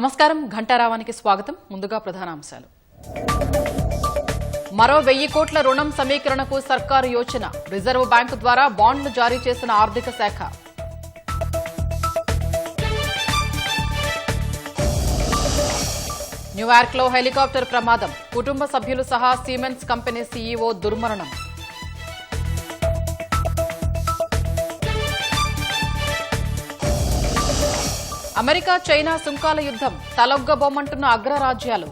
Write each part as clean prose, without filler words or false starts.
నమస్కారం ఘంటారావానికి స్వాగతం. ముందుగా ప్రధానాంశాలు. మరో 1000 కోట్ల రుణం సమీకరణకు సర్కారు యోచన. రిజర్వ్ బ్యాంకు ద్వారా బాండ్లు జారీ చేసిన ఆర్థిక శాఖ. న్యూయార్క్లో హెలికాప్టర్ ప్రమాదం. కుటుంబ సభ్యులు సహా సిమెన్స్ కంపెనీ సీఈఓ దుర్మరణం. అమెరికా చైనా సుంకాల యుద్ధం. తలొగ్గబోమంటున్న అగ్రరాజ్యాలు.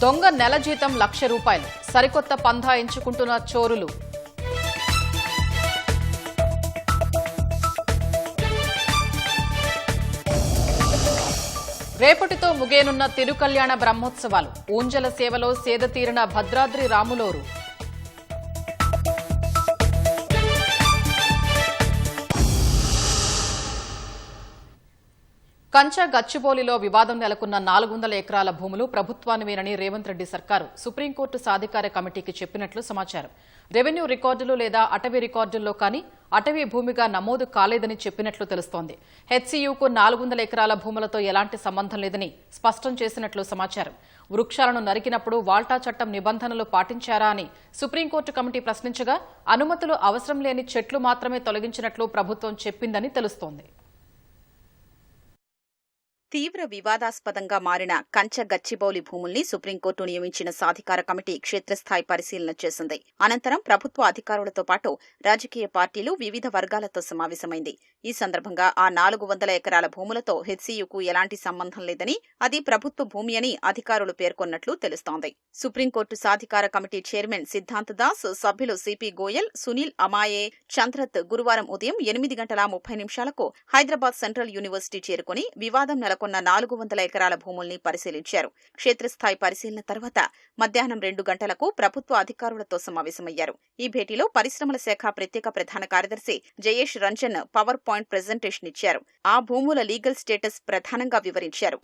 దొంగ నెల జీతం ₹1,00,000. సరికొత్త పంథా ఎంచుకుంటున్న చోరులు. రేపటితో ముగియనున్న తిరుకల్యాణ బ్రహ్మోత్సవాలు. ఊంజల సేవలో సేదతీరిన భద్రాద్రి రాములోరు. కంచ గచ్చిబౌలిలో వివాదం నెలకొన్న 400 ఎకరాల భూములు ప్రభుత్వానివేనని రేవంత్ రెడ్డి సర్కారు సుప్రీంకోర్టు సాధికార కమిటీకి చెప్పినట్లు సమాచారం. రెవెన్యూ రికార్డులు లేదా అటవీ రికార్డుల్లో కానీ అటవీ భూమిగా నమోదు కాలేదని చెప్పినట్లు తెలుస్తోంది. హెచ్సీయూకు 400 ఎకరాల భూములతో ఎలాంటి సంబంధం లేదని స్పష్టం చేసినట్లు సమాచారం. వృక్షాలను నరికినప్పుడు వాల్టా చట్టం నిబంధనలు పాటించారా అని సుప్రీంకోర్టు కమిటీ ప్రశ్నించగా అనుమతులు అవసరం లేని చెట్లు మాత్రమే తొలగించినట్లు ప్రభుత్వం చెప్పిందని తెలుస్తోంది. తీవ్ర వివాదాస్పదంగా మారిన కంచ గచ్చిబౌలి భూముల్ని సుప్రీంకోర్టు నియమించిన సాధికార కమిటీ క్షేత్రస్థాయి పరిశీలన చేసింది. అనంతరం ప్రభుత్వ అధికారులతో పాటు రాజకీయ పార్టీలు వివిధ వర్గాలతో సమావేశమైంది. ఈ సందర్భంగా ఆ 400 ఎకరాల భూములతో హెచ్సీయూకు ఎలాంటి సంబంధం లేదని, అది ప్రభుత్వ భూమి అని అధికారులు పేర్కొన్నట్లు తెలుస్తోంది. సుప్రీంకోర్టు సాధికార కమిటీ చైర్మన్ సిద్ధాంత్ దాస్, సభ్యులు సిపి గోయల్, సునీల్ అమాయే, చంద్రత్ గురువారం ఉదయం 8:30 హైదరాబాద్ సెంట్రల్ యూనివర్సిటీ చేరుకుని వివాదం నెలకొన్న 400 ఎకరాల భూముల్ని పరిశీలించారు. క్షేత్రస్థాయి పరిశీలన తర్వాత మధ్యాహ్నం 2 గంటలకు ప్రభుత్వ అధికారులతో సమావేశమయ్యారు. ఈ భేటీలో పరిశ్రమల శాఖ ప్రత్యేక ప్రధాన కార్యదర్శి Jayesh Ranjan power point presentation ఇచ్చారు. ఆ భూముల లీగల్ స్టేటస్ ప్రధానంగా వివరించారు.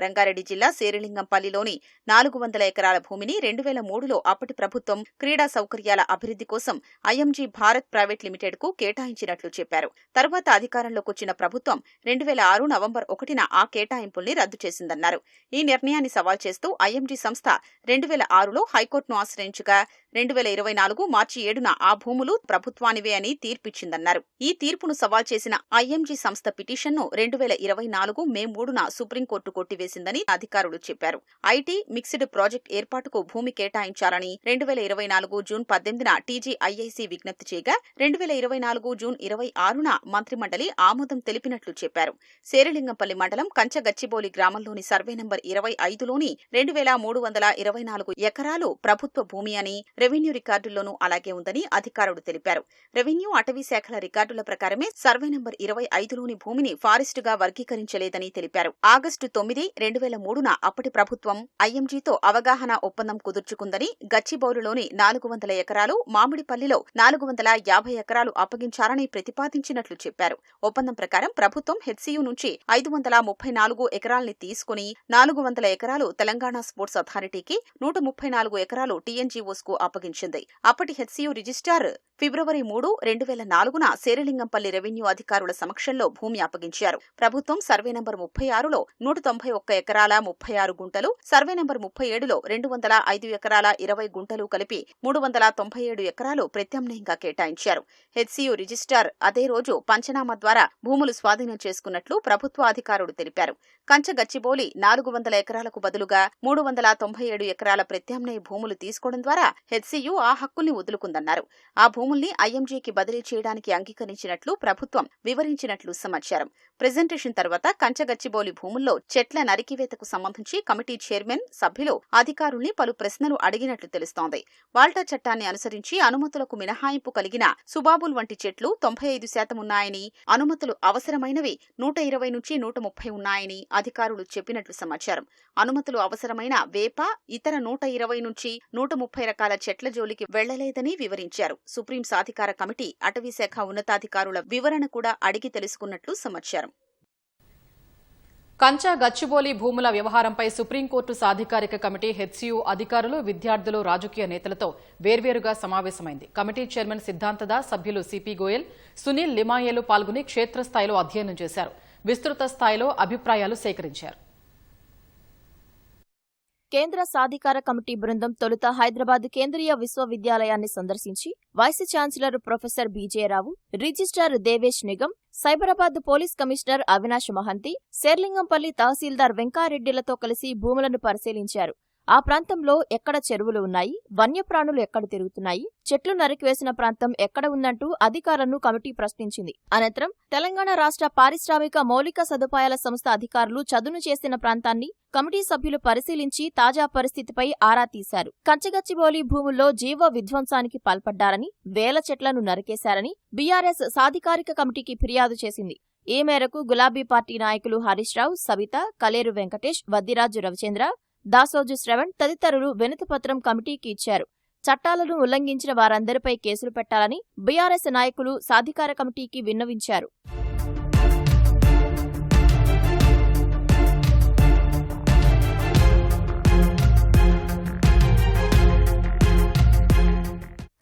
రంగారెడ్డి జిల్లా శేరిలింగంపల్లిలోని 400 ఎకరాల భూమిని 2003లో అప్పటి ప్రభుత్వం క్రీడా సౌకర్యాల అభివృద్ధి కోసం ఐఎంజీ భారత్ ప్రైవేట్ లిమిటెడ్ కు కేటాయించినట్లు చెప్పారు. తర్వాత అధికారంలోకొచ్చిన ప్రభుత్వం 2006 నవంబర్ 1న ఆ కేటాయింపుల్ని రద్దు చేసిందన్నారు. ఈ నిర్ణయాన్ని సవాల్ చేస్తూ ఐఎంజీ సంస్థ 2006లో హైకోర్టును ఆశ్రయించగా 2024 మార్చి 7న ఆ భూములు ప్రభుత్వానివే అని తీర్పిచ్చిందన్నారు. ఈ తీర్పును సవాల్ చేసిన ఐఎంజీ సంస్థ పిటిషన్ను 2024 మే 3న సుప్రీంకోర్టు కొట్టివేసిందని అధికారులు చెప్పారు. ఐటీ మిక్స్డ్ ప్రాజెక్ట్ ఏర్పాటుకు భూమి కేటాయించాలని 2024 జూన్ 18న టీజీఐఐసీ విజ్ఞప్తి చేయగా 2024 జూన్ 26న మంత్రిమండలి ఆమోదం తెలిపినట్లు చెప్పారు. శేరిలింగంపల్లి మండలం కంచగచ్చిబౌలి గ్రామంలోని సర్వే నంబర్ 25లోని 2324 ఎకరాలు ప్రభుత్వ భూమి అని, రెవెన్యూ రికార్డుల్లోనూ అలాగే ఉందని అధికారులు తెలిపారు. రెవెన్యూ అటవీ శాఖల రికార్డుల ప్రకారమే సర్వే నంబర్ 25లోని భూమిని ఫారెస్టుగా వర్గీకరించలేదని తెలిపారు. ఆగస్టు 9, 2003న అప్పటి ప్రభుత్వం ఐఎంజీతో అవగాహన ఒప్పందం కుదుర్చుకుందని, గచ్చిబౌలిలోని 400 ఎకరాలు, మామిడిపల్లిలో 450 ఎకరాలు అప్పగించాలని ప్రతిపాదించినట్లు చెప్పారు. ఒప్పందం ప్రకారం ప్రభుత్వం హెచ్సీయూ నుంచి 534 ఎకరాల్ని తీసుకుని 400 ఎకరాలు తెలంగాణ స్పోర్ట్స్ అథారిటీకి, 134 ఎకరాలు టీఎన్జీఓస్ కు అప్పగించింది. అప్పటి హెచ్సీయూ రిజిస్ట్రార్ ఫిబ్రవరి 3, 2004న శేరిలింగంపల్లి రెవెన్యూ అధికారుల సమక్షంలో భూమి అప్పగించారు. ప్రభుత్వం సర్వే నంబర్ 36లో 191 ఎకరాల 36 గుంటలు, సర్వే నంబర్ 37లో 205 ఎకరాల 20 గుంటలు కలిపి 397 ఎకరాలు ప్రత్యామ్నాయంగా కేటాయించారు. హెచ్సీయూ రిజిస్ట్రార్ అదే రోజు పంచనామా ద్వారా భూములు స్వాధీనం చేసుకున్నట్లు ప్రభుత్వ అధికారులు తెలిపారు. కంచగచ్చిబౌలి 400 ఎకరాలకు బదులుగా 397 ఎకరాల ప్రత్యామ్నాయ భూములు తీసుకోవడం ద్వారా హెచ్సీయూ ఆ హక్కుల్ని వదులుకుందన్నారు. ఆ భూముల్ని ఐఎంజీకి బదిలీ చేయడానికి అంగీకరించినట్లు ప్రభుత్వం వివరించినట్లు సమాచారం. ప్రెజెంటేషన్ తర్వాత కంచగచ్చిబౌలి భూముల్లో చెట్ల నరికివేతకు సంబంధించి కమిటీ చైర్మన్, సభ్యులు అధికారుల్ని పలు ప్రశ్నలు అడిగినట్లు తెలుస్తోంది. వాల్టా చట్టాన్ని అనుసరించి అనుమతులకు మినహాయింపు కలిగిన సుబాబుల్ వంటి చెట్లు 95% ఉన్నాయని, అనుమతులు అవసరమైనవి 120 నుంచి 130 ఉన్నాయని అధికారులు చెప్పినట్లు సమాచారం. అనుమతులు అవసరమైన వేప, ఇతర 120 నుంచి 130 రకాల చెట్ల జోలికి వెళ్లలేదని వివరించారు. సుప్రీం సాధికార కమిటీ అటవీశాఖ ఉన్నతాధికారుల వివరణ కూడా అడిగి తెలుసుకున్నట్లు సమాచారం. కంచా గచ్చిబౌలి భూముల వ్యవహారంపై సుప్రీంకోర్టు సాధికారిక కమిటీ హెచ్సియు అధికారులు, విద్యార్థులు, రాజకీయ నేతలతో వేర్వేరుగా సమావేశమైంది. కమిటీ చైర్మన్ సిద్ధాంతదా, సభ్యులు సిపి గోయల్, సునీల్ లిమాయేలు పాల్గొని క్షేత్రస్థాయిలో అధ్యయనం చేశారు. విస్తృత స్థాయిలో అభిప్రాయాలు సేకరించారు. కేంద్ర సాధికార కమిటీ బృందం తొలుత హైదరాబాద్ కేంద్రీయ విశ్వవిద్యాలయాన్ని సందర్శించి vice chancellor professor బీజేరావు, registrar Devesh Nigam, Cyberabad police commissioner Avinash Mahanti, Serilingampally తహసీల్దార్ వెంకారెడ్డిలతో కలిసి భూములను పరిశీలించారు. ఆ ప్రాంతంలో ఎక్కడ చెరువులు ఉన్నాయి, వన్యప్రాణులు ఎక్కడ తిరుగుతున్నాయి, చెట్లు నరికివేసిన ప్రాంతం ఎక్కడ ఉందంటూ అధికారులను కమిటీ ప్రశ్నించింది. అనంతరం తెలంగాణ రాష్ట్ర పారిశ్రామిక మౌలిక సదుపాయాల సంస్థ అధికారులు చదును చేసిన ప్రాంతాన్ని కమిటీ సభ్యులు పరిశీలించి తాజా పరిస్థితిపై ఆరా తీశారు. కంచగచ్చిబౌలి భూముల్లో జీవ విధ్వంసానికి పాల్పడ్డారని, వేల చెట్లను నరికేశారని బీఆర్ఎస్ సాధికారిక కమిటీకి ఫిర్యాదు చేసింది. ఈ మేరకు గులాబీ పార్టీ నాయకులు హరీష్ రావు, సవిత, కలేరు వెంకటేష్, వద్దిరాజు రవిచంద్ర, దాసోజు శ్రవణ్ తదితరులు వినతిపత్రం కమిటీకి ఇచ్చారు. చట్టాలను ఉల్లంఘించిన వారందరిపై కేసులు పెట్టాలని బీఆర్ఎస్ నాయకులు సాధికార కమిటీకి విన్నవించారు.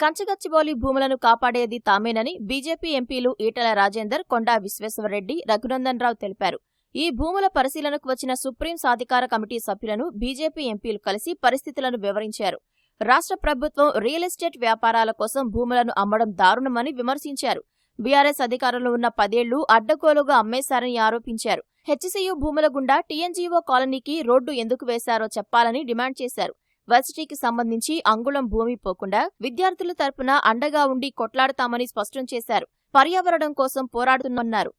కంచగచ్చిబౌలి భూములను కాపాడేది తామేనని బీజేపీ ఎంపీలు ఈటెల రాజేందర్, కొండా విశ్వేశ్వరరెడ్డి, రఘునందన్ రావు తెలిపారు. ఈ భూముల పరిశీలనకు వచ్చిన సుప్రీం సాధికార కమిటీ సభ్యులను బీజేపీ ఎంపీలు కలిసి పరిస్థితులను వివరించారు. రాష్ట్ర ప్రభుత్వం రియల్ ఎస్టేట్ వ్యాపారాల కోసం భూములను అమ్మడం దారుణమని విమర్శించారు. బీఆర్ఎస్ అధికారంలో ఉన్న 10 ఏళ్లు అడ్డగోలుగా అమ్మేశారని ఆరోపించారు. హెచ్సియు భూముల గుండా టీఎన్జీఓ కాలనీకి రోడ్డు ఎందుకు వేశారో చెప్పాలని డిమాండ్ చేశారు. వర్సిటీకి సంబంధించి అంగుళం భూమి పోకుండా విద్యార్థుల తరపున అండగా ఉండి కొట్లాడతామని స్పష్టం చేశారు. పర్యావరణం కోసం పోరాడుతున్నారు.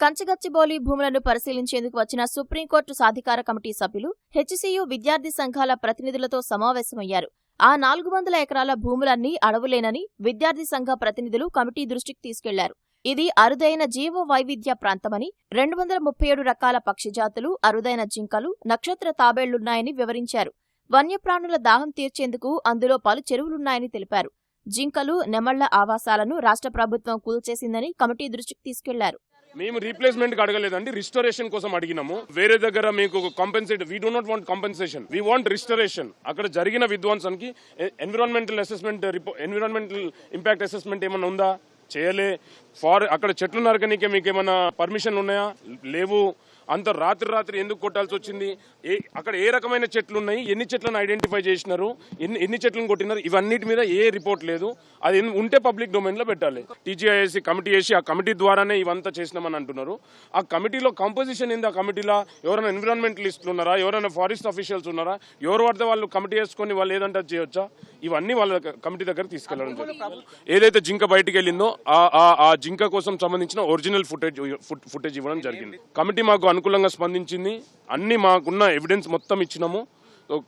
కంచగచ్చిబౌలి భూములను పరిశీలించేందుకు వచ్చిన సుప్రీంకోర్టు సాధికార కమిటీ సభ్యులు హెచ్సియు విద్యార్థి సంఘాల ప్రతినిధులతో సమావేశమయ్యారు. ఆ 400 ఎకరాల భూములన్నీ అడవులేనని విద్యార్థి సంఘ ప్రతినిధులు కమిటీ దృష్టికి తీసుకెళ్లారు. ఇది అరుదైన జీవ వైవిధ్య ప్రాంతమని, 237 రకాల పక్షిజాతులు, అరుదైన జింకలు, నక్షత్ర తాబేళ్లున్నాయని వివరించారు. వన్యప్రాణుల దాహం తీర్చేందుకు అందులో పలు చెరువులున్నాయని తెలిపారు. జింకలు, నెమళ్ల ఆవాసాలను రాష్ట్ర ప్రభుత్వం కూల్చేసిందని కమిటీ దృష్టికి తీసుకెళ్లారు. మేము రీప్లేస్మెంట్ అడగలేదండి, రిస్టోరేషన్ కోసం అడిగినాము. వేరే దగ్గర మీకు compensate, we do not want compensation, we want restoration. అక్కడ జరిగిన విధ్వంసానికి environmental assessment, environmental impact assessment ఏమన్నా ఉందా? చేయలే. అక్కడ చెట్లు నరకనీకే మీకు ఏమైనా పర్మిషన్ ఉన్నాయా? లేవు. అంత రాత్రి ఎందుకు కొట్టాల్సి వచ్చింది? అక్కడ ఏ రకమైన చెట్లు ఉన్నాయి, ఎన్ని చెట్లను ఐడెంటిఫై చేసినారు, ఎన్ని చెట్లను కొట్టినారు, ఇవన్నిటి మీద ఏ రిపోర్ట్ లేదు. అది ఉంటే పబ్లిక్ డొమైన్ లో పెట్టాలి. టీజీఐఎస్సీ కమిటీ వేసి ఆ కమిటీ ద్వారానే ఇవంతా చేసినామని అంటున్నారు. ఆ కమిటీలో కంపోజిషన్ ఏంది? ఆ కమిటీలో ఎవరైనా ఎన్విరాన్మెంటలిస్టులు ఉన్నారా, ఎవరైనా ఫారెస్ట్ అఫీషియల్స్ ఉన్నారా? ఎవరు పడితే వాళ్ళు కమిటీ వేసుకొని వాళ్ళు ఏదంటే చేయొచ్చా? ఇవన్నీ వాళ్ళ కమిటీ దగ్గర తీసుకెళ్లడం జరిగింది. ఏదైతే జింక బయటికి వెళ్ళిందో ఆ జింక కోసం సంబంధించిన ఒరిజినల్ ఫుటేజ్ ఇవ్వడం జరిగింది. కమిటీ మాకు అనుకూలంగా స్పందించింది. అన్ని మాకున్న ఎవిడెన్స్ మొత్తం ఇచ్చినాము.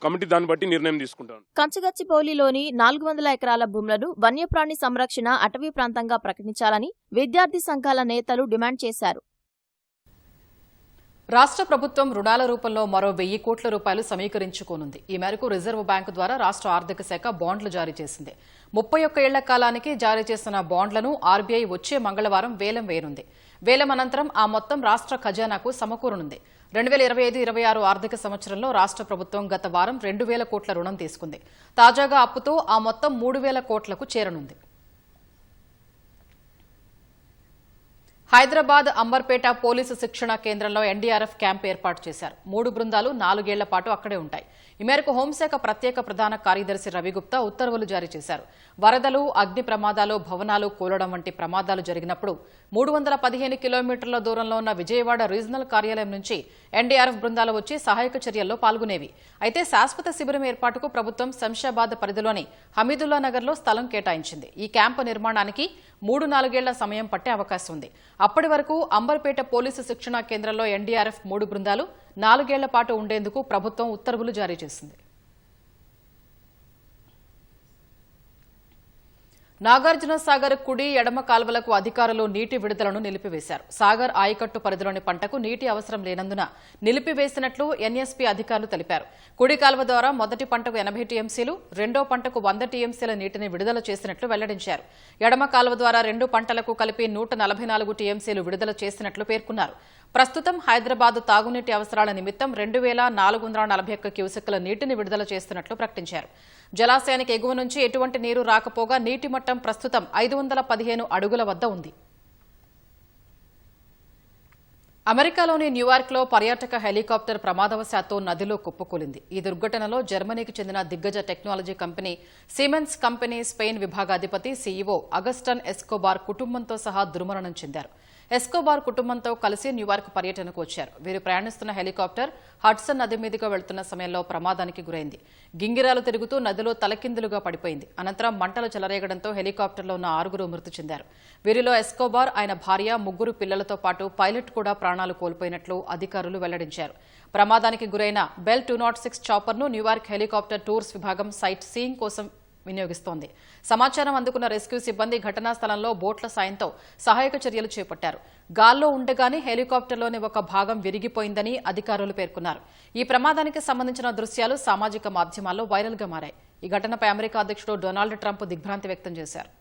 కమిటీ దాన్ని బట్టి నిర్ణయం తీసుకుంటాం. కంచగచ్చిబౌలిలోని 400 ఎకరాల భూములను వన్యప్రాణి సంరక్షణ అటవీ ప్రాంతంగా ప్రకటించాలని విద్యార్థి సంఘాల నేతలు డిమాండ్ చేశారు. రాష్ట్ర ప్రభుత్వం రుణాల రూపంలో మరో 1000 కోట్ల రూపాయలు సమీకరించుకోనుంది. ఈ మేరకు రిజర్వ్ బ్యాంకు ద్వారా రాష్ట్ర ఆర్థిక శాఖ బాండ్లు జారీ చేసింది. 31 ఏళ్ల కాలానికి జారీ చేసిన బాండ్లను ఆర్బీఐ వచ్చే మంగళవారం వేలం వేయనుంది. వేలం అనంతరం ఆ మొత్తం రాష్ట్ర ఖజానాకు సమకూరనుంది. 2025-26 ఆర్థిక సంవత్సరంలో రాష్ట్ర ప్రభుత్వం గత వారం 2000 కోట్ల రుణం తీసుకుంది. తాజాగా అప్పుతో ఆ మొత్తం 3000 కోట్లకు చేరనుంది. హైదరాబాద్ అంబర్పేట పోలీసు శిక్షణ కేంద్రంలో ఎన్డీఆర్ఎఫ్ క్యాంప్ ఏర్పాటు చేశారు. 3 బృందాలు 4 ఏళ్ల పాటు అక్కడే ఉంటాయి. ఈ మేరకు హోంశాఖ ప్రత్యేక ప్రధాన కార్యదర్శి రవిగుప్తా ఉత్తర్వులు జారీ చేశారు. వరదలు, అగ్ని ప్రమాదాలు, భవనాలు కూలడం వంటి ప్రమాదాలు జరిగినప్పుడు 315 కిలోమీటర్ల దూరంలో ఉన్న విజయవాడ రీజనల్ కార్యాలయం నుంచి ఎన్డీఆర్ఎఫ్ బృందాలు వచ్చి సహాయక చర్యల్లో పాల్గొనేవి. అయితే శాశ్వత శిబిరం ఏర్పాటుకు ప్రభుత్వం శంషాబాద్ పరిధిలోని హమీదుల్లా నగర్లో స్థలం కేటాయించింది. ఈ క్యాంపు నిర్మాణానికి 3-4 ఏళ్ల సమయం పట్టే అవకాశం ఉంది. అప్పటి వరకు అంబర్పేట పోలీసు శిక్షణా కేంద్రంలో ఎన్డీఆర్ఎఫ్ 3 బృందాలు 4 ఏళ్ల పాటు ఉండేందుకు ప్రభుత్వం ఉత్తర్వులు జారీ చేసింది. నాగార్జున సాగర్ కుడి ఎడమ కాల్వలకు అధికారులు నీటి విడుదలను నిలిపివేశారు. సాగర్ ఆయకట్టు పరిధిలోని పంటకు నీటి అవసరం లేనందున నిలిపివేసినట్లు ఎన్ఎస్పీ అధికారులు తెలిపారు. కుడి కాల్వ ద్వారా మొదటి పంటకు 80 టీఎంసీలు, రెండో పంటకు 100 టీఎంసీల నీటిని విడుదల చేసినట్లు వెల్లడించారు. ఎడమ కాల్వ ద్వారా 2 పంటలకు కలిపి 144 టీఎంసీలు విడుదల చేసినట్లు పేర్కొన్నారు. ప్రస్తుతం హైదరాబాద్ తాగునీటి అవసరాల నిమిత్తం 2441 క్యూసెక్కుల నీటిని విడుదల చేస్తున్నట్లు ప్రకటించారు. జలాశయానికి ఎగువ నుంచి ఎటువంటి నీరు రాకపోగా నీటి మట్టం ప్రస్తుతం 515 అడుగుల వద్ద ఉంది. అమెరికాలోని న్యూయార్క్లో పర్యాటక హెలికాప్టర్ ప్రమాదవశాత్తు నదిలో కుప్పకూలింది. ఈ దుర్ఘటనలో జర్మనీకి చెందిన దిగ్గజ technology company Siemens company Spain విభాగాధిపతి సీఈఓ అగస్టన్ ఎస్కోబార్ కుటుంబంతో సహా దుర్మరణం చెందారు. ఎస్కోబార్ కుటుంబంతో కలిసి న్యూయార్క్ పర్యటనకు వచ్చారు. వీరు ప్రయాణిస్తున్న హెలికాప్టర్ హడ్సన్ నది మీదుగా వెళ్తున్న సమయంలో ప్రమాదానికి గురైంది. గింగిరాలు తిరుగుతూ నదిలో తలకిందులుగా పడిపోయింది. అనంతరం మంటలు చెలరేగడంతో హెలికాప్టర్లో ఉన్న 6 మృతి చెందారు. వీరిలో ఎస్కోబార్, ఆయన భార్య, 3 పిల్లలతో పాటు పైలట్ కూడా ప్రాణాలు కోల్పోయినట్లు అధికారులు వెల్లడించారు. ప్రమాదానికి గురైన బెల్ 206 చాపర్ను న్యూయార్క్ హెలికాప్టర్ టూర్స్ విభాగం సైట్ సీయింగ్ కోసం వినియోగిస్తోంది. సమాచారం అందుకున్న రెస్క్యూ సిబ్బంది ఘటనా స్థలంలో బోట్ల సాయంతో సహాయక చర్యలు చేపట్టారు. గాల్లో ఉండగానే హెలికాప్టర్లోని ఒక భాగం విరిగిపోయిందని అధికారులు పేర్కొన్నారు. ఈ ప్రమాదానికి సంబంధించిన దృశ్యాలు సామాజిక మాధ్యమాల్లో వైరల్గా మారాయి. ఈ ఘటనపై అమెరికా అధ్యక్షుడు డొనాల్డ్ ట్రంప్ దిగ్భ్రాంతి వ్యక్తం చేశారు.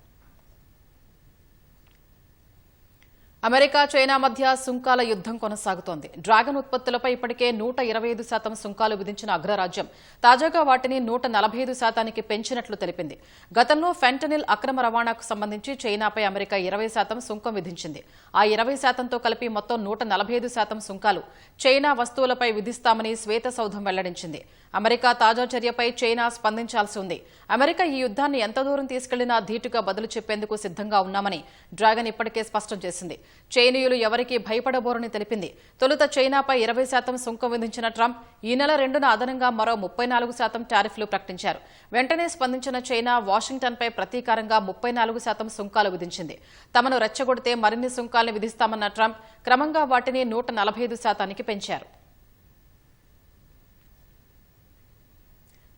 అమెరికా, చైనా మధ్య సుంకాల యుద్దం కొనసాగుతోంది. డ్రాగన్ ఉత్పత్తులపై ఇప్పటికే 125% సుంకాలు విధించిన అగ్రరాజ్యం తాజాగా వాటిని 145%కి పెంచినట్లు తెలిపింది. గతంలో ఫెంటనిల్ అక్రమ రవాణాకు సంబంధించి చైనాపై అమెరికా 20% సుంకం విధించింది. ఆ 20%తో కలిపి మొత్తం 145% సుంకాలు చైనా వస్తువులపై విధిస్తామని శ్వేతసౌధం వెల్లడించింది. అమెరికా తాజా చర్యపై చైనా స్పందించాల్సి ఉంది. అమెరికా ఈ యుద్దాన్ని ఎంత దూరం తీసుకెళ్లినా ధీటుగా బదులు చెప్పేందుకు సిద్దంగా ఉన్నామని డ్రాగన్ ఇప్పటికే స్పష్టం చేసింది. చైనీయులు ఎవరికీ భయపడబోరని తెలిపింది. తొలుత చైనాపై 20% సుంకం విధించిన ట్రంప్ ఈ నెల 2న అదనంగా మరో 34% టారిఫ్లు ప్రకటించారు. వెంటనే స్పందించిన చైనా వాషింగ్టన్పై ప్రతీకారంగా 34% సుంకాలు విధించింది. తమను రెచ్చగొడితే మరిన్ని సుంకాలను విధిస్తామన్న ట్రంప్ క్రమంగా వాటిని 145%కి పెంచారు.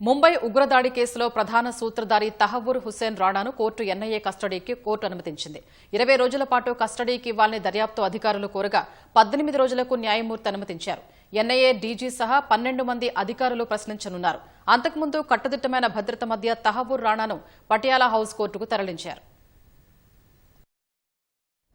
ముంబై ఉగ్రదాడి కేసులో ప్రధాన సూత్రధారి తహవ్వూర్ హుస్సేన్ రాణాను కోర్టు ఎన్ఐఏ కస్టడీకి అనుమతించింది. 20 రోజుల పాటు కస్టడీకి ఇవ్వాలని దర్యాప్తు అధికారులు కోరగా 18 రోజులకు న్యాయమూర్తి అనుమతించారు. ఎన్ఐఏ డీజీ సహా 12 మంది అధికారులు ప్రశ్నించనున్నారు. అంతకుముందు కట్టుదిట్టమైన భద్రత మధ్య తహవ్వూర్ రాణాను పటియాలా హౌస్ కోర్టుకు తరలించారు.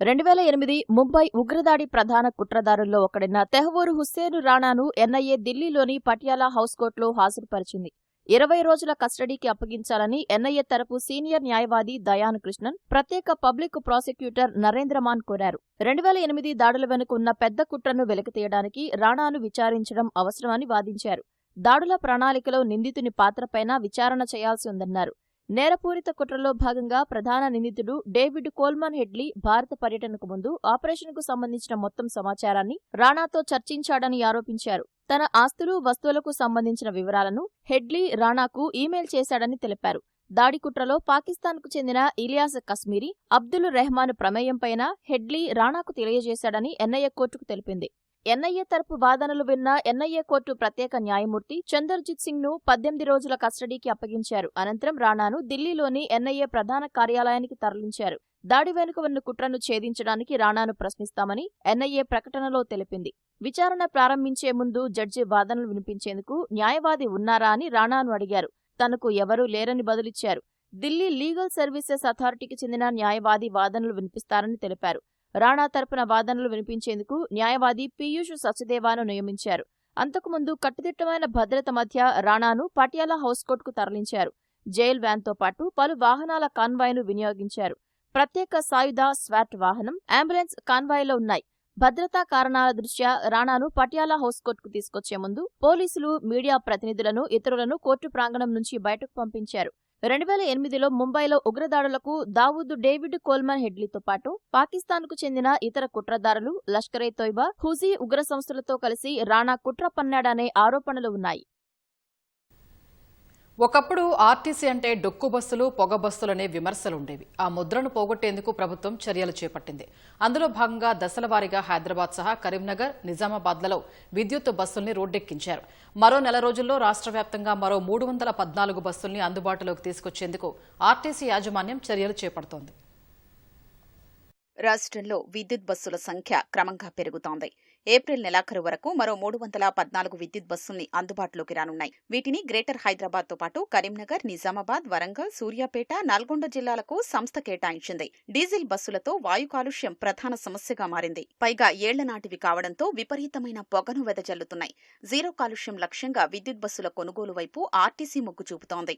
2008 ముంబై ఉగ్రదాడి ప్రధాన కుట్రదారుల్లో ఒకడైన తెహ్వూర్ హుస్సేన్ రాణాను ఎన్ఐఏ ఢిల్లీలోని పటియాలా హౌస్ కోర్టులో హాజరుపరిచింది. 20 రోజుల కస్టడీకి అప్పగించాలని ఎన్ఐఏ తరపు సీనియర్ న్యాయవాది దయాన్ కృష్ణన్, ప్రత్యేక పబ్లిక్ ప్రాసిక్యూటర్ నరేంద్రమాన్ కోరారు. 2008 దాడుల వెనుక ఉన్న పెద్ద కుట్రను వెలికితీయడానికి రాణాను విచారించడం అవసరమని వాదించారు. దాడుల ప్రణాళికలో నిందితుని పాత్రపైన విచారణ చేయాల్సి ఉందన్నారు. నేరపూరిత కుట్రలో భాగంగా ప్రధాన నిందితుడు డేవిడ్ కోల్మన్ హెడ్లీ భారత పర్యటనకు ముందు ఆపరేషన్కు సంబంధించిన మొత్తం సమాచారాన్ని రాణాతో చర్చించాడని ఆరోపించారు. తన ఆస్తులు, వస్తువులకు సంబంధించిన వివరాలను హెడ్లీ రాణాకు ఈమెయిల్ చేశాడని తెలిపారు. దాడి కుట్రలో పాకిస్తాన్కు చెందిన ఇలియాస్ కశ్మీరీ, అబ్దుల్ రెహమాన్ ప్రమేయంపైన హెడ్లీ రాణాకు తెలియజేశాడని ఎన్ఐఏ కోర్టుకు తెలిపింది. ఎన్ఐఏ తరపు వాదనలు విన్న ఎన్ఐఏ కోర్టు ప్రత్యేక న్యాయమూర్తి చందర్జిత్ సింగ్ ను 18 రోజుల కస్టడీకి అప్పగించారు. అనంతరం రాణాను ఢిల్లీలోని ఎన్ఐఏ ప్రధాన కార్యాలయానికి తరలించారు. దాడి వెనుక ఉన్న కుట్రను ఛేదించడానికి రాణాను ప్రశ్నిస్తామని ఎన్ఐఏ ప్రకటనలో తెలిపింది. విచారణ ప్రారంభించే ముందు జడ్జి వాదనలు వినిపించేందుకు న్యాయవాది ఉన్నారా అని రాణాను అడిగారు. తనకు ఎవరూ లేరని బదులిచ్చారు. ఢిల్లీ లీగల్ సర్వీసెస్ అథారిటీకి చెందిన న్యాయవాది వాదనలు వినిపిస్తారని తెలిపారు. రాణా తరపున వాదనలు వినిపించేందుకు న్యాయవాది పీయూష్ సచదేవాను నియమించారు. అంతకుముందు కట్టుదిట్టమైన భద్రత మధ్య రాణాను పటియాలా హౌస్ కోర్టుకు తరలించారు. జైల్ వ్యాన్తో పాటు పలు వాహనాల కాన్వాయ్ను వినియోగించారు. ప్రత్యేక సాయుధ స్వాట్ వాహనం, అంబులెన్స్ కాన్వాయ్లో ఉన్నాయి. భద్రతా కారణాల దృష్ట్యా రాణాను పటియాలా హౌస్ కోర్టుకు తీసుకొచ్చే ముందు పోలీసులు, మీడియా ప్రతినిధులను, ఇతరులను కోర్టు ప్రాంగణం నుంచి బయటకు పంపించారు. 2008లో ముంబైలో ఉగ్రదాడులకు దావూద్ డేవిడ్ కోల్మన్ హెడ్లీతో పాటు పాకిస్తాన్కు చెందిన ఇతర కుట్రదారులు, లష్కరే తోయిబా, హుజీ ఉగ్ర సంస్థలతో కలిసి రాణా కుట్ర పన్నాడనే ఆరోపణలు ఉన్నాయి. ఒకప్పుడు ఆర్టీసీ అంటే డొక్కు బస్సులు పొగ బస్సులనే విమర్శలుండేవి. ఆ ముద్రను పోగొట్టేందుకు ప్రభుత్వం చర్యలు చేపట్టింది. అందులో భాగంగా దశలవారీగా హైదరాబాద్ సహా కరీంనగర్, నిజామాబాద్లలో విద్యుత్ బస్సుల్ని రోడ్డెక్కించారు. మరో నెల రోజుల్లో రాష్ట్ర వ్యాప్తంగా మరో 314 బస్సుల్ని అందుబాటులోకి తీసుకొచ్చేందుకు ఆర్టీసీ యాజమాన్యం చర్యలు చేపడుతోంది. రాష్ట్రంలో విద్యుత్ బస్సుల సంఖ్య క్రమంగా పెరుగుతోంది. ఏప్రిల్ నెలాఖరు వరకు మరో 314 విద్యుత్ బస్సుల్ని అందుబాటులోకి రానున్నాయి. వీటిని గ్రేటర్ హైదరాబాద్తో పాటు కరీంనగర్, నిజామాబాద్, వరంగల్, సూర్యాపేట, నల్గొండ జిల్లాలకు సంస్థ కేటాయించింది. డీజిల్ బస్సులతో వాయు కాలుష్యం ప్రధాన సమస్యగా మారింది. పైగా ఏళ్ల నాటివి కావడంతో విపరీతమైన పొగను వెదజల్లుతున్నాయి. జీరో కాలుష్యం లక్ష్యంగా విద్యుత్ బస్సుల కొనుగోలు వైపు ఆర్టీసీ మొగ్గు చూపుతోంది.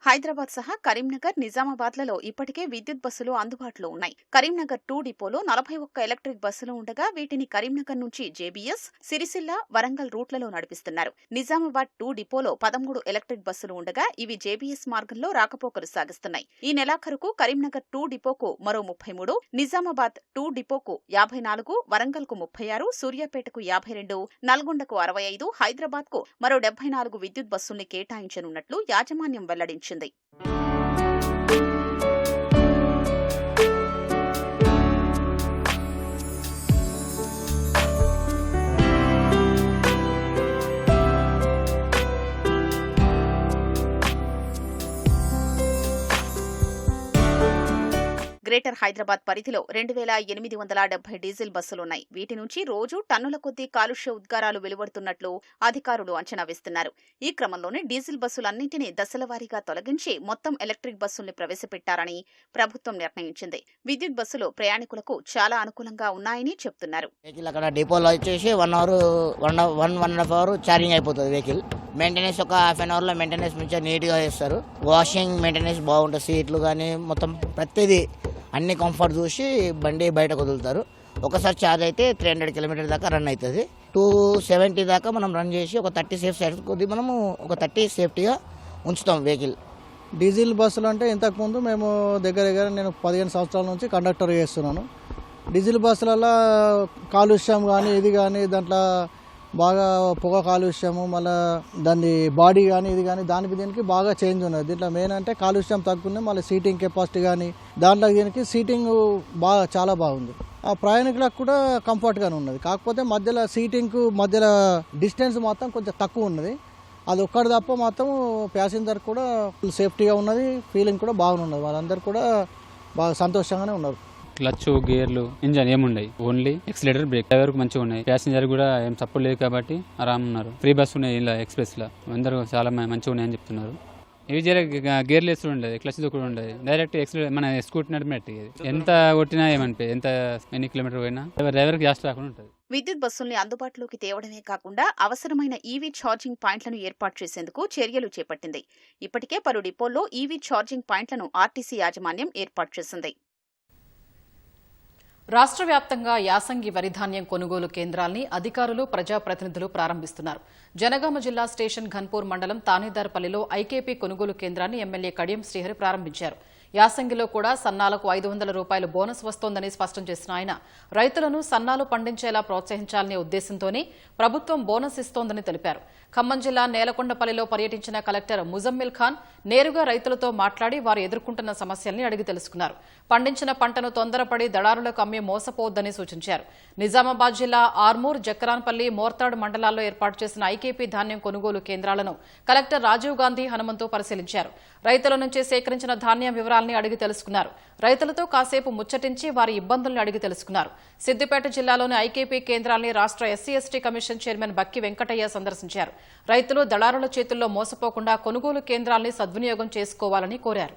హైదరాబాద్ సహా కరీంనగర్, నిజామాబాద్లలో ఇప్పటికే విద్యుత్ బస్సులు అందుబాటులో ఉన్నాయి. కరీంనగర్ 2 డిపోలో 41 ఎలక్ట్రిక్ బస్సులు ఉండగా వీటిని కరీంనగర్ నుంచి జేబీఎస్, సిరిసిల్ల, వరంగల్ రూట్లలో నడిపిస్తున్నారు. నిజామాబాద్ 2 డిపోలో 13 ఎలక్ట్రిక్ బస్సులు ఉండగా ఇవి జేబీఎస్ మార్గంలో రాకపోకలు సాగిస్తున్నాయి. ఈ నెలాఖరుకు కరీంనగర్ 2 డిపోకు మరో 33, నిజామాబాద్ 2 డిపోకు 54, వరంగల్కు 36, సూర్యాపేటకు 52, నల్గొండకు 65, హైదరాబాద్కు మరో 74 విద్యుత్ బస్సుల్ని కేటాయించనున్నట్లు యాజమాన్యం వెల్లడించింది. గ్రేటర్ హైదరాబాద్ పరిధిలో 2870 డీజిల్ బస్సులున్నాయి. వీటి నుంచి రోజు టన్నుల కొద్దీ కాలుష్య ఉద్గారాలు వెలువడుతున్నట్లు అధికారులు అంచనా వేస్తున్నారు. ఈ క్రమంలోనే డీజిల్ బస్సులన్నింటినీ దశలవారీగా తొలగించి మొత్తం ఎలక్ట్రిక్ బస్సుల్ని ప్రవేశపెట్టారని ప్రభుత్వం నిర్ణయించింది. విద్యుత్ బస్సులు ప్రయాణికులకు చాలా అనుకూలంగా ఉన్నాయని చెప్తున్నారు. అక్కడ డిపోలో వచ్చేసి 1.5 అవర్ ఛార్జింగ్ అయిపోతుంది. వెహికల్ మెయింటెనెన్స్ ఒక హాఫ్ అన్ అవర్లో మెయింటెనెన్స్ మంచిగా నీట్గా చేస్తారు. వాషింగ్ మెయింటెనెన్స్ బాగుంటుంది. సీట్లు కానీ మొత్తం ప్రతిదీ అన్ని కంఫర్ట్ చూసి బండి బయటకు వదులుతారు. ఒకసారి ఛార్జ్ అయితే 300 కిలోమీటర్ దాకా రన్ అవుతుంది. 270 దాకా మనం రన్ చేసి ఒక 30 సేఫ్ సైడ్ కొద్ది మనము ఒక 30 సేఫ్టీగా ఉంచుతాం వెహికల్. డీజిల్ బస్సులు అంటే ఇంతకుముందు మేము దగ్గర నేను 15 సంవత్సరాల నుంచి కండక్టర్ చేస్తున్నాను. డీజిల్ బస్సులలో కాలుష్యం కానీ ఇది కానీ దాంట్లో బాగా పొగ కాలుష్యము, మళ్ళీ దాని బాడీ కానీ ఇది కానీ దానికి దీనికి బాగా చేంజ్ ఉన్నది. దీంట్లో మెయిన్ అంటే కాలుష్యం తగ్గుతుంది. మళ్ళీ సీటింగ్ కెపాసిటీ కానీ దాంట్లో దీనికి సీటింగ్ చాలా బాగుంది. ఆ ప్రయాణికులకు కూడా కంఫర్ట్గానే ఉన్నది. కాకపోతే మధ్యలో సీటింగ్కు మధ్యలో డిస్టెన్స్ మొత్తం కొంచెం తక్కువ ఉన్నది. అది ఒక్కటి తప్ప మొత్తం ప్యాసింజర్ కూడా సేఫ్టీగా ఉన్నది. ఫీలింగ్ కూడా బాగున్నది. వాళ్ళందరూ కూడా బాగా సంతోషంగానే ఉన్నారు. క్లచ్, గేర్లు, ఇంజన్ ఏముండయి. Only accelerator, brake. డ్రైవర్ మంచిగా ఉన్నాయి. ప్యాసింజర్ కూడా ఏం సపోర్ట్ లేదు కాబట్టి ఆరామ్ ఉన్నారు. ఫ్రీ బస్ ఉన్నాయి ఇలా ఎక్స్ప్రెస్ లా. అందరూ చాలా మంచిగా ఉన్నాయని చెప్తున్నారు. ఇవి గేర్లు వేస్తూ ఉండదు, క్లచ్ కూడా ఉండదు. డైరెక్ట్ ఎక్సిలేటర్ మన స్కూటీ నడిపినట్టు. ఎంత కొట్టినా ఏమనిపోయి ఎంత ఎన్ని కిలోమీటర్ పోయినా డ్రైవర్కి జాస్ట్ రాకుండా ఉంటుంది. విద్యుత్ బస్సుల్ని అందుబాటులోకి తేవడమే కాకుండా అవసరమైన ఈవీ ఛార్జింగ్ పాయింట్లను ఏర్పాటు చేసేందుకు చర్యలు చేపట్టింది. ఇప్పటికే పలు డిపోల్లో ఈవీ ఛార్జింగ్ పాయింట్లను ఆర్టీసీ యాజమాన్యం ఏర్పాటు చేసింది. రాష్ట్ర వ్యాప్తంగా యాసంగి వరిధాన్యం కొనుగోలు కేంద్రాల్ని అధికారులు, ప్రజాప్రతినిధులు ప్రారంభిస్తున్నారు. జనగామ జిల్లా స్టేషన్ ఘన్పూర్ మండలం తానేదార్పల్లిలో ఐకేపీ కొనుగోలు కేంద్రాన్ని ఎమ్మెల్యే కడియం శ్రీహరి ప్రారంభించారు. యాసంగిలో కూడా సన్నాలకు 500 రూపాయలు బోనస్ వస్తోందని స్పష్టం చేసిన ఆయన రైతులను సన్నాలు పండించేలా ప్రోత్సహించాలనే ఉద్దేశంతోనే ప్రభుత్వం బోనస్ ఇస్తోందని తెలిపారు. ఖమ్మం జిల్లా నేలకొండపల్లిలో పర్యటించిన కలెక్టర్ ముజమ్మిల్ ఖాన్ నేరుగా రైతులతో మాట్లాడి వారు ఎదుర్కొంటున్న సమస్యల్ని అడిగి తెలుసుకున్నారు. పండించిన పంటను తొందరపడి దళారులకు అమ్మి మోసపోవద్దని సూచించారు. నిజామాబాద్ జిల్లా ఆర్మూర్, జక్కరాన్పల్లి, మోర్తాడు మండలాల్లో ఏర్పాటు చేసిన ఐకేపీ ధాన్యం కొనుగోలు కేంద్రాలను కలెక్టర్ రాజీవ్ గాంధీ హనుమంతు పరిశీలించారు. రైతుల నుంచి సేకరించిన ధాన్యం వివరాల్ని అడిగి తెలుసుకున్నారు. రైతులతో కాసేపు ముచ్చటించి వారి ఇబ్బందుల్ని అడిగి తెలుసుకున్నారు. సిద్దిపేట జిల్లాలోని ఐకేపీ కేంద్రాల్ని రాష్ట్ర ఎస్సీ/ఎస్టీ కమిషన్ చైర్మన్ బక్కి వెంకటయ్య సందర్శించారు. రైతులు దళారుల చేతుల్లో మోసపోకుండా కొనుగోలు కేంద్రాల్ని సద్వినియోగం చేసుకోవాలని కోరారు.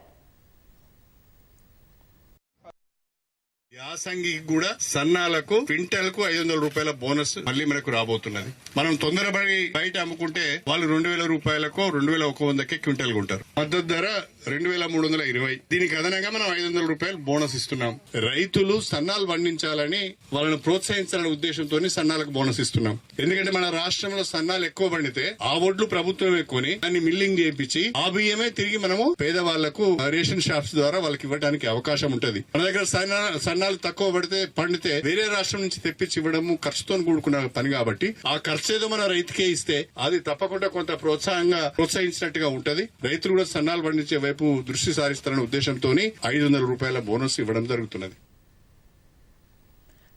యాసంగికి కూడా సన్నాలకు క్వింటల్ కు 500 రూపాయల బోనస్ మళ్ళీ మనకు రాబోతున్నది. మనం తొందరపడి బయట అమ్ముకుంటే వాళ్ళు 2000 రూపాయలకో 2100కే క్వింటల్ కొంటారు. మద్దతు ధర 2320. దీనికి అదనంగా మనం 500 రూపాయలు బోనస్ ఇస్తున్నాం. రైతులు సన్నాలు పండించాలని వాళ్ళని ప్రోత్సహించాలనే ఉద్దేశంతో సన్నాలకు బోనస్ ఇస్తున్నాం. ఎందుకంటే మన రాష్ట్రంలో సన్నాలు ఎక్కువ పండితే ఆ ఒడ్లు ప్రభుత్వమే కొని దాన్ని మిల్లింగ్ చేయించి ఆ బియ్యమే తిరిగి మనము పేదవాళ్లకు రేషన్ షాప్స్ ద్వారా వాళ్ళకి ఇవ్వడానికి అవకాశం ఉంటది. మన దగ్గర సన్నాలు తక్కువ పండితే వేరే రాష్ట్రం నుంచి తెప్పించి ఇవ్వడము ఖర్చుతో కూడుకున్న పని కాబట్టి ఆ ఖర్చు ఏదో మన రైతుకే ఇస్తే అది తప్పకుండా కొంత ప్రోత్సహించినట్టుగా ఉంటది. రైతులు కూడా సన్నాలు పండించే వైపు దృష్టి సారిస్తారనే ఉద్దేశంతో 500 రూపాయల బోనస్ ఇవ్వడం జరుగుతున్నది.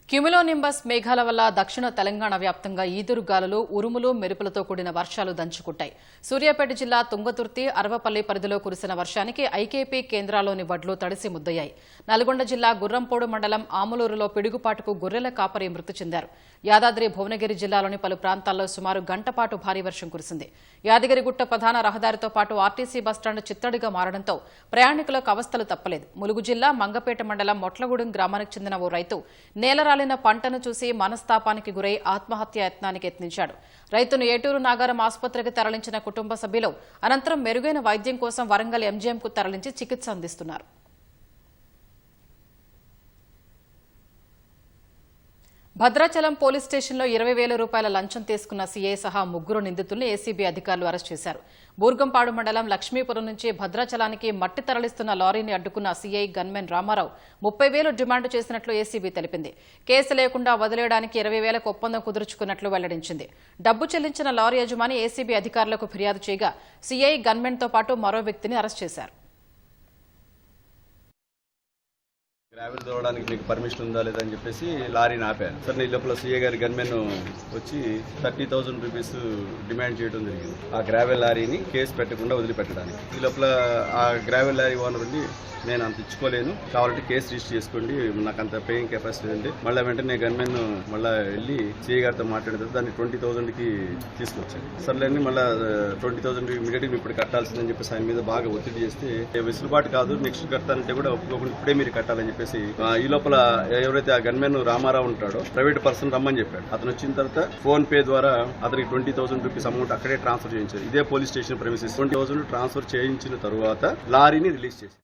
క్యుములోనింబస్ మేఘాల వల్ల దక్షిణ తెలంగాణ వ్యాప్తంగా ఈదురుగాలులు, ఉరుములు, మెరుపులతో కూడిన వర్షాలు దంచుకుంటాయి. సూర్యాపేట జిల్లా తుంగతుర్తి, అరవపల్లి పరిధిలో కురిసిన వర్షానికి ఐకేపీ కేంద్రాల్లోని వడ్లు తడిసి ముద్దయ్యాయి. నల్గొండ జిల్లా గుర్రంపోడు మండలం ఆములూరులో పిడుగుపాటుకు గొర్రెల కాపరి మృతి చెందారు. యాదాద్రి భువనగిరి జిల్లాలోని పలు ప్రాంతాల్లో సుమారు గంటపాటు భారీ వర్షం కురిసింది. యాదగిరిగుట్ట ప్రధాన రహదారితో పాటు ఆర్టీసీ బస్టాండ్ చిత్తడిగా మారడంతో ప్రయాణికులకు అవస్థలు తప్పలేదు. ములుగు జిల్లా మంగపేట మండలం మొట్లగూడెం గ్రామానికి చెందిన ఓ రైతు నేలరాలిన పంటను చూసి మనస్తాపానికి గురై ఆత్మహత్యా యత్నానికి యత్నించాడు. రైతును ఏటూరు నాగారం ఆసుపత్రికి తరలించిన కుటుంబ సభ్యులు అనంతరం మెరుగైన వైద్యం కోసం వరంగల్ ఎంజీఎంకు తరలించి చికిత్స అందిస్తున్నారు. భద్రాచలం పోలీస్ స్టేషన్లో 20,000 రూపాయల లంచం తీసుకున్న సీఐ సహా 3 నిందితుల్ని ఏసీబీ అధికారులు అరెస్ట్ చేశారు. బూర్గంపాడు మండలం లక్ష్మీపురం నుంచి భద్రాచలానికి మట్టి తరలిస్తున్న లారీని అడ్డుకున్న సీఐ గన్మెన్ రామారావు 30,000 డిమాండ్ చేసినట్లు ఏసీబీ తెలిపింది. కేసు లేకుండా వదిలేయడానికి 20,000కు ఒప్పందం కుదుర్చుకున్నట్లు వెల్లడించింది. డబ్బు చెల్లించిన లారీ యజమాని ఏసీబీ అధికారులకు ఫిర్యాదు చేయగా సీఐ గన్మెన్తో పాటు మరో వ్యక్తిని అరెస్ట్ చేశారు. గ్రావెల్ తోవడానికి మీకు పర్మిషన్ ఉందా లేదా అని చెప్పేసి లారీని ఆపాను. సార్ ఈ లోపల సీఏ గారి గన్మెన్ వచ్చి 30,000 రూపీస్ డిమాండ్ చేయడం జరిగింది. ఆ గ్రావెల్ లారీని కేసు పెట్టకుండా వదిలిపెట్టడానికి. ఈ లోపల ఆ గ్రావెల్ లారీ ఓనర్ ఉండి నేను అంత ఇచ్చుకోలేను, కావాలంటే కేసు రిజిస్టర్ చేసుకోండి, నాకు అంత పేయింగ్ కెపాసిటీ ఉంది. మళ్ళీ వెంటనే గన్మెన్ మళ్ళీ వెళ్ళి సీఏ గారితో మాట్లాడిన తర్వాత దాన్ని 20,000కి తీసుకొచ్చాను. సర్లేని మళ్ళీ 20,000 ఇమీడియట్గా ఇప్పుడు కట్టాల్సిందని చెప్పేసి ఆయన మీద బాగా ఒత్తిడి చేస్తే వెసులుబాటు కాదు, నెక్స్ట్ కట్టాలంటే కూడా ఒప్పుకోకుండా ఇప్పుడే మీరు కట్టాలని చెప్పేసి ఈ లోపల ఎవరైతే ఆ గన్మెన్ రామారావు ఉంటాడో ప్రైవేట్ పర్సన్ రమ్మని చెప్పాడు. అతను వచ్చిన తర్వాత ఫోన్ పే ద్వారా అతనికి 20,000 రూపీస్ అమౌంట్ అక్కడే ట్రాన్స్ఫర్ చేయించారు. ఇదే పోలీస్ స్టేషన్ ప్రెమిసెస్ 20,000 ట్రాన్స్ఫర్ చేయించిన తర్వాత లారీని రిలీజ్ చేశారు.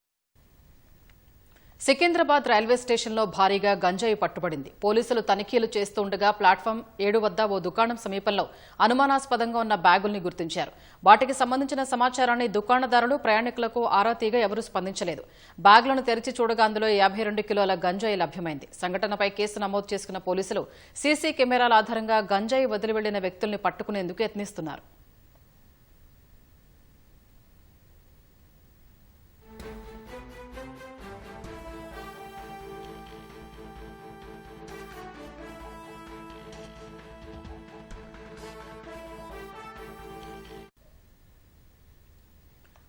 సికింద్రాబాద్ రైల్వే స్టేషన్లో భారీగా గంజాయి పట్టుబడింది. పోలీసులు తనిఖీలు చేస్తుండగా ప్లాట్ఫామ్ 7 వద్ద ఓ దుకాణం సమీపంలో అనుమానాస్పదంగా ఉన్న బ్యాగుల్ని గుర్తించారు. వాటికి సంబంధించిన సమాచారాన్ని దుకాణదారులు, ప్రయాణికులకు ఆరా తీగా ఎవరూ స్పందించలేదు. బ్యాగులను తెరిచి చూడగా అందులో 52 కిలోల గంజాయి లభ్యమైంది. సంఘటనపై కేసు నమోదు చేసుకున్న పోలీసులు సీసీ కెమెరాల ఆధారంగా గంజాయి వదిలి వెళ్లిన వ్యక్తుల్ని పట్టుకునేందుకు యత్నిస్తున్నారు.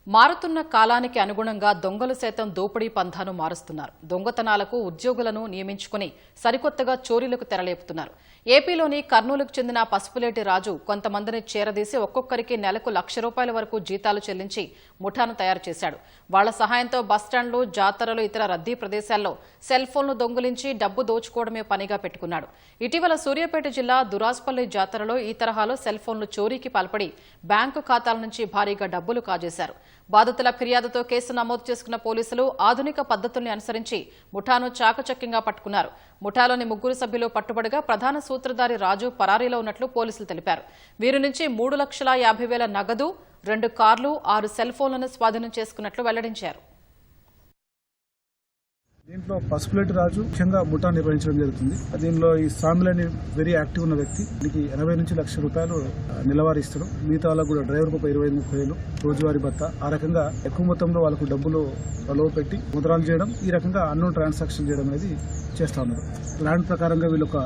మారుతున్న కాలానికి అనుగుణంగా దొంగలు సైతం దోపిడీ పంథాను మారుస్తున్నారు. దొంగతనాలకు ఉద్యోగులను నియమించుకుని సరికొత్తగా చోరీలకు తెరలేపుతున్నారు. ఏపీలోని కర్నూలుకు చెందిన పసుపులేటి రాజు కొంతమందిని చేరదీసి ఒక్కొక్కరికి నెలకు ₹1,00,000 వరకు జీతాలు చెల్లించి ముఠాను తయారు చేశాడు. వాళ్ల సహాయంతో బస్టాండ్లు, జాతరలు, ఇతర రద్దీ ప్రదేశాల్లో సెల్ ఫోన్లు దొంగిలించి డబ్బు దోచుకోవడమే పనిగా పెట్టుకున్నాడు. ఇటీవల సూర్యాపేట జిల్లా దురాస్పల్లి జాతరలో ఈ తరహాలో సెల్ ఫోన్లు చోరీకి పాల్పడి బ్యాంకు ఖాతాల నుంచి భారీగా డబ్బులు కాజేశారు. బాధితుల ఫిర్యాదుతో కేసు నమోదు చేసుకున్న పోలీసులు ఆధునిక పద్ధతుల్ని అనుసరించి ముఠాను చాకచక్యంగా పట్టుకున్నారు. ముఠాలోని 3 సభ్యులు పట్టుబడగా ప్రధాన సూత్రధారి రాజు పరారీలో ఉన్నట్లు పోలీసులు తెలిపారు. వీరి నుంచి 3,50,000 నగదు, 2 కార్లు, 6 సెల్ ఫోన్లను స్వాధీనం చేసుకున్నట్లు వెల్లడించారు. దీంట్లో పసుపులేటి రాజు ముఖ్యంగా ముఠా నిర్వహించడం జరుగుతుంది. దీనిలో ఈ సామిలని వెరీ యాక్టివ్ ఉన్న వ్యక్తి, దీనికి 80 నుంచి ₹1,00,000 నెలవారీ ఇస్తాడు. మిగతా వాళ్ళకు కూడా డ్రైవర్కు 20,000-30,000 రోజువారీ భత్తా. ఆ రకంగా ఎక్కువ మొత్తంలో వాళ్ళకు డబ్బులు ప్రలోభ పెట్టి ముద్రాలు చేయడం, ఈ రకంగా అన్నోన్ ట్రాన్సాక్షన్ చేయడం అనేది చేస్తా ఉన్నారు. ప్లాన్ ప్రకారంగా వీళ్ళు ఒక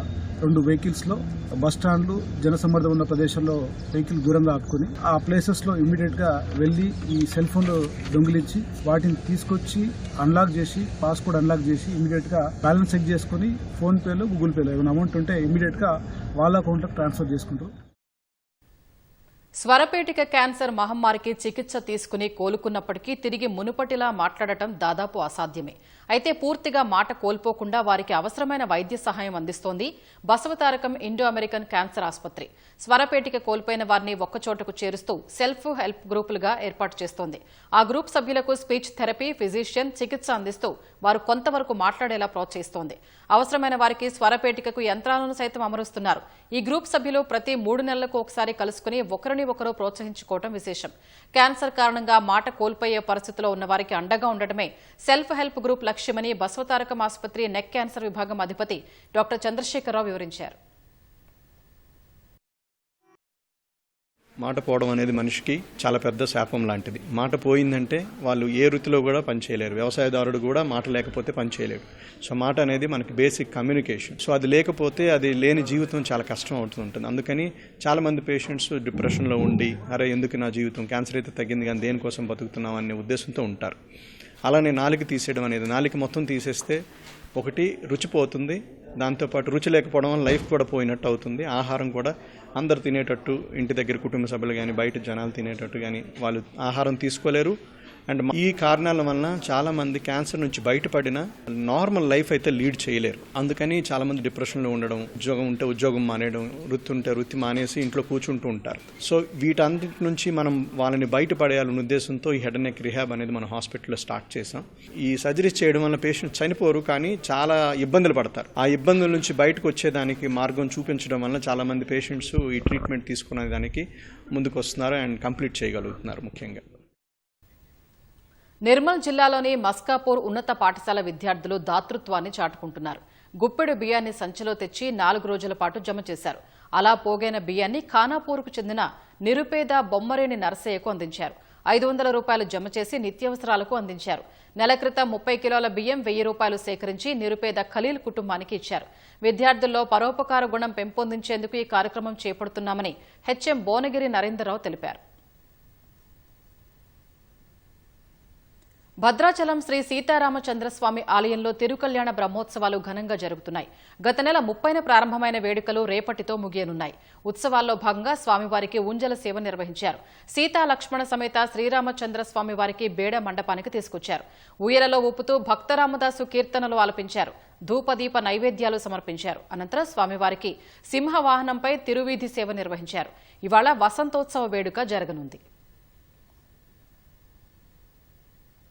2 వెహికల్స్ లో బస్టాండ్లు, జనసమ్మర్దం ఉన్న ప్రదేశంలో వెహికల్ దూరంగా ఆపుకుని ఆ ప్లేసెస్ లో ఇమ్మీడియట్ గా వెళ్లి ఈ సెల్ ఫోన్లు దొంగిలించి వాటిని తీసుకొచ్చి అన్లాక్ చేసి, పాస్కోడ్ అన్లాక్ చేసి ఇమ్మీడియట్ గా బ్యాలెన్స్ చెక్ చేసుకుని ఫోన్ పేలో, గూగుల్ పేలో ఏమైనా అమౌంట్ ఉంటే ఇమ్మీడియట్ గా వాళ్ళ అకౌంట్ లో ట్రాన్స్ఫర్ చేసుకుంటారు. స్వరపేటిక క్యాన్సర్ మహమ్మారికి చికిత్స తీసుకుని కోలుకున్నప్పటికీ తిరిగి మునుపటిలా మాట్లాడటం దాదాపు అసాధ్యమే. అయితే పూర్తిగా మాట కోల్పోకుండా వారికి అవసరమైన వైద్య సహాయం అందిస్తోంది బసవతారకం ఇండో అమెరికన్ క్యాన్సర్ ఆసుపత్రి. స్వరపేటిక కోల్పోయిన వారిని ఒక్కచోటకు చేరుస్తూ సెల్ఫ్ హెల్ప్ గ్రూపులుగా ఏర్పాటు చేస్తోంది. ఆ గ్రూప్ సభ్యులకు స్పీచ్ థెరపీ, ఫిజిషియన్ చికిత్స అందిస్తూ వారు కొంతవరకు మాట్లాడేలా ప్రోత్సహిస్తోంది. అవసరమైన వారికి స్వరపేటికకు యంత్రాలను సైతం అమరుస్తున్నారు. ఈ గ్రూప్ సభ్యులు ప్రతి 3 నెలలకు ఒకసారి కలుసుకుని ఒకరిని ఒకరు ప్రోత్సహించుకోవడం విశేషం. క్యాన్సర్ కారణంగా మాట కోల్పోయే పరిస్థితిలో ఉన్న వారికి అండగా ఉండటమే సెల్ఫ్ హెల్ప్ గ్రూప్ లక్ష్యమని బసవతారకం ఆసుపత్రి నెక్ క్యాన్సర్ విభాగం అధిపతి డాక్టర్ చంద్రశేఖరరావు వివరించారు. మాట పోవడం అనేది మనిషికి చాలా పెద్ద శాపం లాంటిది. మాట పోయిందంటే వాళ్ళు ఏ వృత్తిలో కూడా పనిచేయలేరు. వ్యవసాయదారుడు కూడా మాట లేకపోతే పనిచేయలేరు. సో మాట అనేది మనకి బేసిక్ కమ్యూనికేషన్. సో అది లేకపోతే అది లేని జీవితం చాలా కష్టం అవుతుంటుంది. అందుకని చాలామంది పేషెంట్స్ డిప్రెషన్లో ఉండి అరే ఎందుకు నా జీవితం, క్యాన్సర్ అయితే తగ్గింది కానీ దేనికోసం బతుకుతున్నాం అనే ఉద్దేశంతో ఉంటారు. అలానే నాలుక తీసేయడం అనేది, నాలుక మొత్తం తీసేస్తే ఒకటి రుచి పోతుంది, దాంతోపాటు రుచి లేకపోవడం వల్ల లైఫ్ కూడా పోయినట్టు అవుతుంది. ఆహారం కూడా అందరు తినేటట్టు, ఇంటి దగ్గర కుటుంబ సభ్యులు కానీ బయట జనాలు తినేటట్టు కానీ వాళ్ళు ఆహారం తీసుకోలేరు. అండ్ ఈ కారణాల వలన చాలామంది క్యాన్సర్ నుంచి బయటపడిన నార్మల్ లైఫ్ అయితే లీడ్ చేయలేరు. అందుకని చాలామంది డిప్రెషన్లో ఉండడం, ఉద్యోగం ఉంటే ఉద్యోగం మానేయడం, వృత్తి ఉంటే వృత్తి మానేసి ఇంట్లో కూర్చుంటూ ఉంటారు. సో వీటన్నిటి నుంచి మనం వాళ్ళని బయటపడేయాలనే ఉద్దేశంతో ఈ హెడ్ అండ్ నెక్ రిహాబ్ అనేది మన హాస్పిటల్లో స్టార్ట్ చేసాం. ఈ సర్జరీస్ చేయడం వల్ల పేషెంట్ చనిపోరు కానీ చాలా ఇబ్బందులు పడతారు. ఆ ఇబ్బందుల నుంచి బయటకు వచ్చేదానికి మార్గం చూపించడం వల్ల చాలామంది పేషెంట్స్ ఈ ట్రీట్మెంట్ తీసుకునే దానికి ముందుకు వస్తున్నారు అండ్ కంప్లీట్ చేయగలుగుతున్నారు. ముఖ్యంగా నిర్మల్ జిల్లాలోని మస్కాపూర్ ఉన్నత పాఠశాల విద్యార్థులు దాతృత్వాన్ని చాటుకుంటున్నారు. గుప్పెడు బియ్యాన్ని సంచిలో తెచ్చి 4 రోజుల పాటు జమ చేశారు. అలా పోగైన బియ్యాన్ని ఖానాపూర్కు చెందిన నిరుపేద బొమ్మరేని నరసయ్యకు అందించారు. 500 రూపాయలు జమ చేసి నిత్యావసరాలకు అందించారు. నెల క్రితం 30 కిలోల బియ్యం 1000 రూపాయలు సేకరించి నిరుపేద ఖలీల్ కుటుంబానికి ఇచ్చారు. విద్యార్థుల్లో పరోపకార గుణం పెంపొందించేందుకు ఈ కార్యక్రమం చేపడుతున్నామని హెచ్ఎం భువనగిరి నరేంద్రరావు తెలిపారు. భద్రాచలం శ్రీ సీతారామచంద్రస్వామి ఆలయంలో తిరుకల్యాణ బ్రహ్మోత్సవాలు ఘనంగా జరుగుతున్నాయి. గత నెల 30న ప్రారంభమైన వేడుకలు రేపటితో ముగియనున్నాయి. ఉత్సవాల్లో భాగంగా స్వామివారికి ఊంజల సేవ నిర్వహించారు. సీతా లక్ష్మణ సమేత శ్రీరామచంద్ర స్వామివారికి బేడ మండపానికి తీసుకొచ్చారు. ఊయలలో ఊపుతూ భక్తరామదాసు కీర్తనలు ఆలపించారు. ధూపదీప నైవేద్యాలు సమర్పించారు. అనంతరం స్వామివారికి సింహవాహనంపై తిరువీధి సేవ నిర్వహించారు. ఇవాళ వసంతోత్సవ వేడుక జరగనుంది.